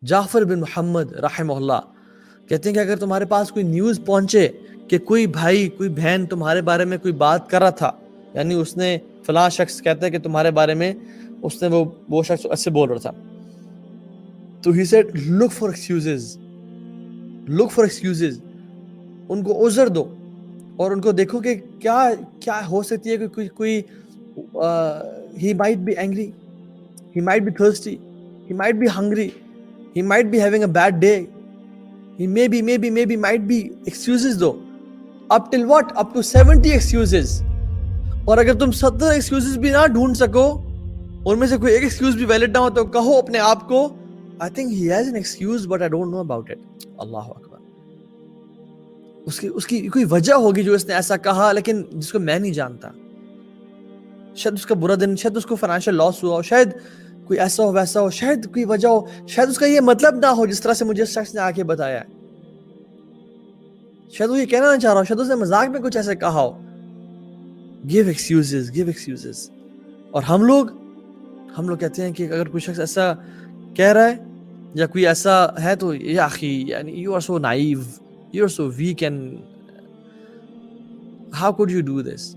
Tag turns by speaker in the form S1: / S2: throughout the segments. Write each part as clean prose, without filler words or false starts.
S1: جعفر بن محمد رحمہ اللہ کہتے ہیں کہ اگر تمہارے پاس کوئی نیوز پہنچے کہ کوئی بھائی کوئی بہن تمہارے بارے میں کوئی بات کر رہا تھا، یعنی اس نے فلاں شخص کہتا ہے کہ تمہارے بارے میں اس نے وہ شخص ایسے بول رہا تھا، تو he said look for excuses, look for excuses, ان کو عذر دو اور ان کو دیکھو کہ کیا ہو سکتی ہے کہ کوئی he might be angry, he might be thirsty, he might be hungry, he might be having a bad day, he maybe might be excuses do. up till what? up to 70 excuses. اور اگر تم 70 excuses بھی نہ ڈھونڈ سکو، ان میں سے کوئی ایک ایکسکیوز بھی ویلڈ نہ ہو، تو کہو اپنے آپ کو I think he has an excuse but I don't know about it. اللہ اکبر. اس کی کوئی وجہ ہوگی جو اس نے ایسا کہا، لیکن جس کو میں نہیں جانتا. شاید اس کا برا دن، شاید اس کو فائنینشیل لاس ہوا ہو، شاید کوئی ایسا ہو ویسا ہو، شاید کوئی وجہ ہو، شاید اس کا یہ مطلب نہ ہو جس طرح سے مجھے اس شخص نے آ کے بتایا ہے، شاید وہ یہ کہنا نہ چاہ رہا ہو، شاید اس نے مذاق میں کچھ ایسا کہا ہو. give excuses. اور ہم لوگ کہتے ہیں کہ اگر کوئی شخص ایسا کہہ رہا ہے یا کوئی ایسا ہے تو یا اخی یعنی you are so naive, you are so weak and how could you do this.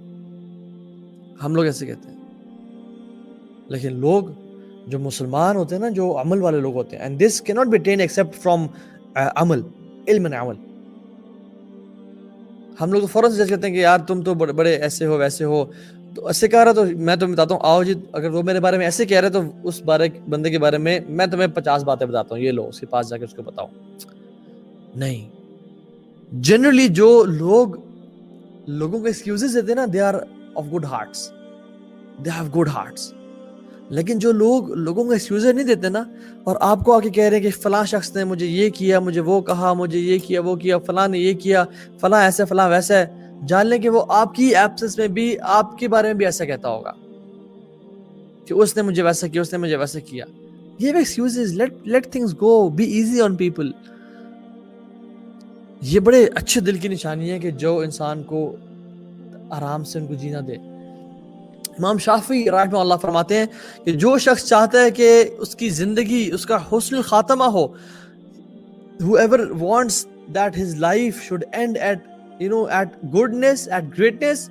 S1: ہم لوگ ایسے کہتے ہیں. لیکن لوگ جو مسلمان ہوتے ہیں نا، جو عمل والے لوگ ہوتے ہیں، and this cannot be attained except from عمل، علم عمل. ہم لوگ تو فوراً سے جج کرتے ہیں کہ یار تم تو بڑے ایسے ہو ویسے ہو، تو ایسے کہہ رہا تو میں تمہیں بتاتا ہوں، آؤ جی اگر وہ میرے بارے میں ایسے کہہ رہے تو اس بندے کے بارے میں تمہیں 50 باتیں بتاتا ہوں، یہ لو اس کے پاس جا کے اس کو بتاؤ. نہیں، جنرلی جو لوگوں کو ایکسکیوزز دیتے ہیں نا، they are of good hearts, they have good hearts. لیکن جو لوگوں کو ایکسکیوزز نہیں دیتے نا، اور آپ کو آ کے کہہ رہے ہیں کہ فلاں شخص نے مجھے یہ کیا، مجھے وہ کہا، مجھے یہ کیا وہ کیا، فلاں نے یہ کیا، فلاں ایسے فلاں ویسا ہے، جان لیں کہ وہ آپ کی ایبسنس میں بھی آپ کے بارے میں بھی ایسا کہتا ہوگا کہ اس نے مجھے ویسا کیا، اس نے مجھے ویسا کیا. یہ excuses, let things go, be easy on people. یہ بڑے اچھے دل کی نشانی ہے کہ جو انسان کو آرام سے ان کو جینا دے. امام شافعی رحمہ اللہ فرماتے ہیں کہ جو شخص چاہتا ہے کہ اس کی زندگی، اس کا حسن الخاتمہ ہو، whoever wants that his life should end at goodness, at greatness,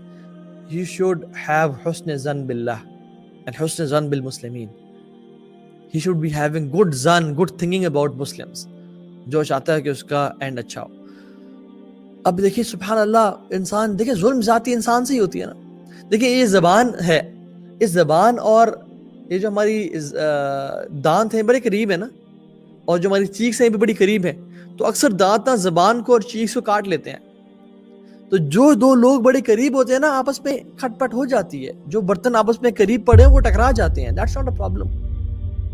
S1: he should have حسن ظن باللہ and حسن ظن بالمسلمین. he should be having good ظن, good thinking about Muslims. جو چاہتا ہے کہ اس کا اینڈ اچھا ہو. اب دیکھیے سبحان اللہ، انسان دیکھیں ظلم ذاتی انسان سے ہی ہوتی ہے نا. دیکھیں یہ زبان ہے، اس زبان اور یہ جو ہماری دانت ہیں بڑے قریب ہے نا، اور جو ہماری چیخ ہیں بھی بڑی قریب ہیں، تو اکثر دانت نہ زبان کو اور چیخ کو کاٹ لیتے ہیں. تو جو دو لوگ بڑے قریب ہوتے ہیں نا، آپس میں کھٹ پٹ ہو جاتی ہے، جو برتن آپس میں قریب پڑے ہیں وہ ٹکرا جاتے ہیں. That's not a problem.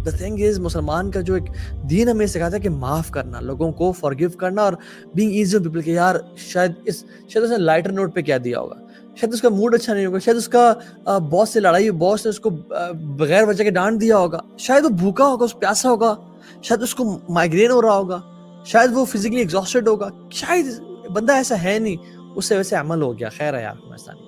S1: The thing is، مسلمان کا جو ایک دین ہمیں سکھاتا ہے کہ معاف کرنا، لوگوں کو forgive کرنا، اور being easy on people. کہ یار شاید اس نے لائٹر نوٹ پہ کیا دیا ہوگا، شاید اس کا موڈ اچھا نہیں ہوگا، شاید اس کا باس سے لڑائی، باس نے اس کو بغیر وجہ کے ڈانٹ دیا ہوگا، شاید وہ بھوکا ہوگا، اس پیاسا ہوگا، شاید اس کو مائگرین ہو رہا ہوگا، شاید وہ فزیکلی ایگزاسٹڈ ہوگا، شاید بندہ ایسا ہے نہیں، اس سے ویسے عمل ہو گیا. خیر ہے یار، ایسا نہیں.